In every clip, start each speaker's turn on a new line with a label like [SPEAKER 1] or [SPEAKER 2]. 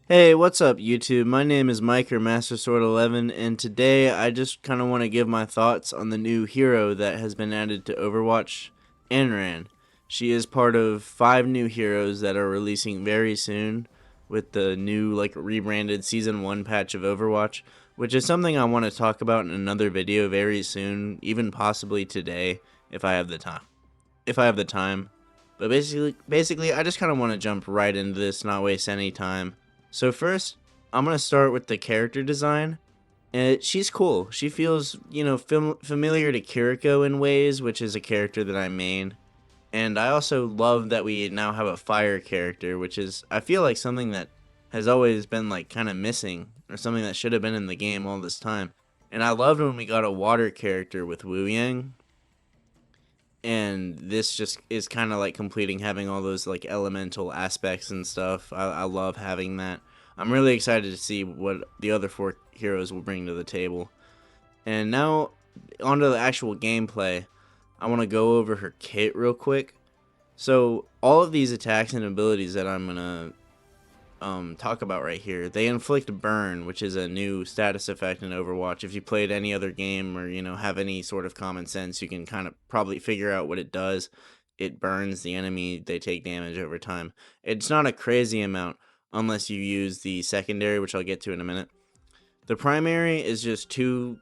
[SPEAKER 1] Hey, what's up, YouTube? My name is Mike or Master Sword 11, and today I just kind of want to give my thoughts on the new hero that has been added to Overwatch, Anran. She is part of 5 new heroes that are releasing very soon with the new, rebranded Season 1 patch of Overwatch, which is something I want to talk about in another video very soon, even possibly today, if I have the time. If I have the time. But basically, I just kind of want to jump right into this, not waste any time. So first, I'm gonna start with the character design. And she's cool. She feels, familiar to Kiriko in ways, which is a character that I main. And I also love that we now have a fire character, which is I feel like something that has always been like kind of missing, or something that should have been in the game all this time. And I loved when we got a water character with Lijiang, and this just is kind of like completing having all those like elemental aspects and stuff. I love having that. I'm really excited to see what the other 4 heroes will bring to the table. And now onto the actual gameplay. I want to go over her kit real quick. So all of these attacks and abilities that I'm gonna talk about right here, they inflict burn, which is a new status effect in Overwatch. If you played any other game, or have any sort of common sense, you can kind of probably figure out what it does. It burns the enemy, they take damage over time. It's not a crazy amount unless you use the secondary, which I'll get to in a minute. The primary is just 2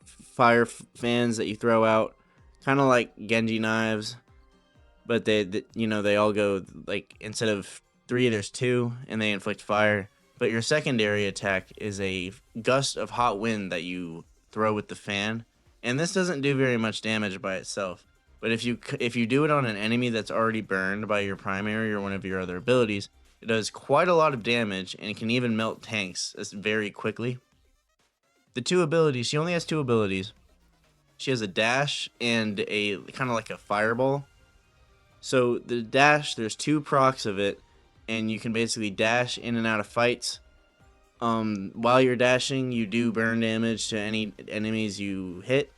[SPEAKER 1] fire fans that you throw out, kind of like Genji knives, but they all go, like, instead of 3 there's 2, and they inflict fire. But your secondary attack is a gust of hot wind that you throw with the fan, and this doesn't do very much damage by itself. But if you do it on an enemy that's already burned by your primary or one of your other abilities, it does quite a lot of damage, and it can even melt tanks very quickly. The 2 abilities, she only has 2 abilities. She has a dash and a kind of like a fireball. So the dash, there's 2 procs of it, and you can basically dash in and out of fights. While you're dashing, you do burn damage to any enemies you hit.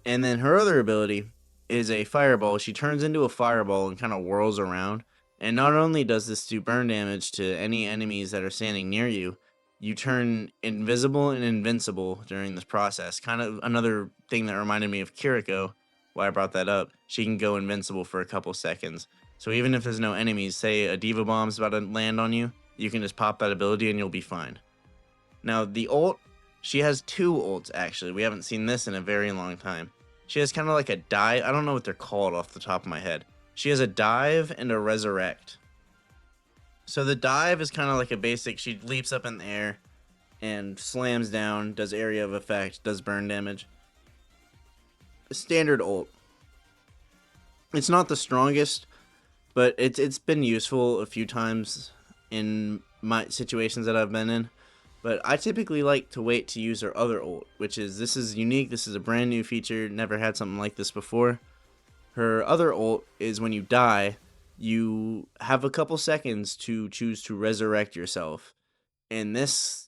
[SPEAKER 1] And then her other ability is a fireball. She turns into a fireball and kind of whirls around. And not only does this do burn damage to any enemies that are standing near you, you turn invisible and invincible during this process. Kind of another thing that reminded me of Kiriko, why I brought that up. She can go invincible for a couple seconds. So even if there's no enemies, say a Diva Bomb's about to land on you, you can just pop that ability and you'll be fine. Now the ult, she has 2 ults actually. We haven't seen this in a very long time. She has kind of like a dive. I don't know what they're called off the top of my head. She has a dive and a resurrect. So the dive is kind of like a basic, she leaps up in the air and slams down, does area of effect, does burn damage. Standard ult. It's not the strongest, but it's been useful a few times in my situations that I've been in. But I typically like to wait to use her other ult, which is, this is unique, this is a brand new feature, never had something like this before. Her other ult is when you die, you have a couple seconds to choose to resurrect yourself. And this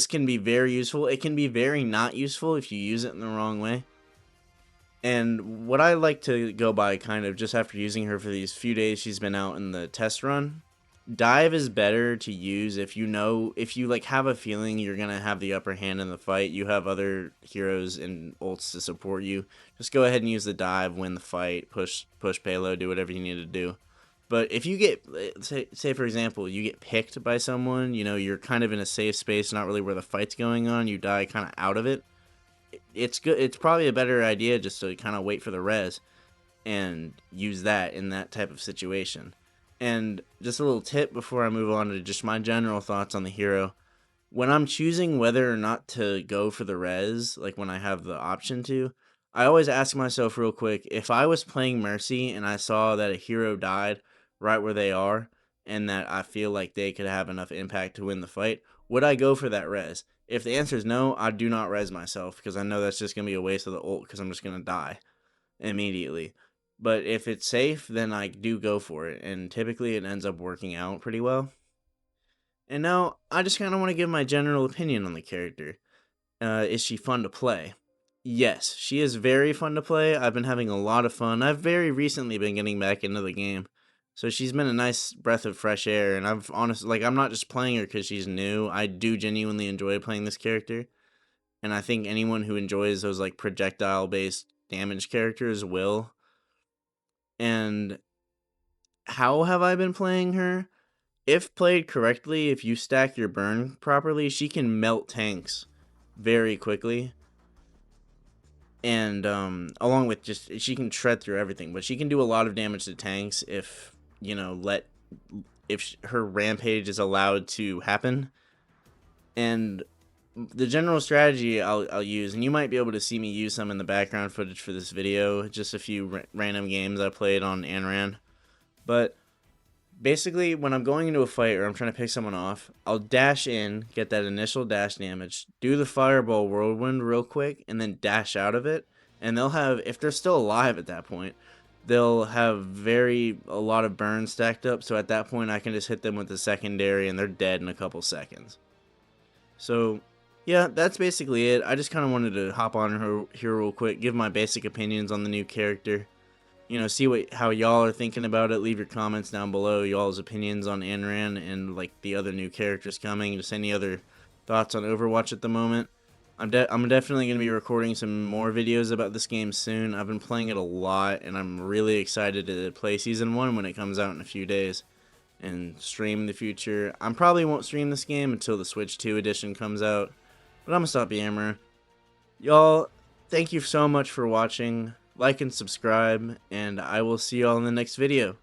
[SPEAKER 1] can be very useful. It can be very not useful if you use it in the wrong way. And what I like to go by, kind of just after using her for these few days she's been out in the test run, dive is better to use if you like have a feeling you're gonna have the upper hand in the fight. You have other heroes and ults to support you. Just go ahead and use the dive, win the fight, push payload, do whatever you need to do. But if you get, say for example, you get picked by someone, you're kind of in a safe space, not really where the fight's going on, you die kind of out of it. It's good. It's probably a better idea just to kind of wait for the res and use that in that type of situation. And just a little tip before I move on to just my general thoughts on the hero. When I'm choosing whether or not to go for the res, like when I have the option to, I always ask myself real quick, if I was playing Mercy and I saw that a hero died right where they are, and that I feel like they could have enough impact to win the fight, would I go for that res? If the answer is no, I do not res myself, because I know that's just going to be a waste of the ult, because I'm just going to die immediately. But if it's safe, then I do go for it, and typically it ends up working out pretty well. And now, I just kind of want to give my general opinion on the character. Is she fun to play? Yes, she is very fun to play. I've been having a lot of fun. I've very recently been getting back into the game. So she's been a nice breath of fresh air, and I've honestly, like, I'm not just playing her because she's new. I do genuinely enjoy playing this character, and I think anyone who enjoys those like projectile based damage characters will. And how have I been playing her? If played correctly, if you stack your burn properly, she can melt tanks very quickly. And along with just she can shred through everything, but she can do a lot of damage to tanks if, you know, her rampage is allowed to happen. And the general strategy I'll use, and you might be able to see me use some in the background footage for this video, just a few random games I played on Anran. But basically, when I'm going into a fight or I'm trying to pick someone off, I'll dash in, get that initial dash damage, do the fireball whirlwind real quick, and then dash out of it. And they'll have, if they're still alive at that point, they'll have a lot of burns stacked up. So at that point, I can just hit them with the secondary and they're dead in a couple seconds. So yeah, that's basically it. I just kind of wanted to hop on her here real quick, give my basic opinions on the new character. You know, see how y'all are thinking about it. Leave your comments down below, y'all's opinions on Anran and like the other new characters coming. Just any other thoughts on Overwatch at the moment. I'm definitely going to be recording some more videos about this game soon. I've been playing it a lot, and I'm really excited to play Season 1 when it comes out in a few days. And stream in the future. I probably won't stream this game until the Switch 2 edition comes out. But I'm going to stop yammering. Y'all, thank you so much for watching. Like and subscribe, and I will see y'all in the next video.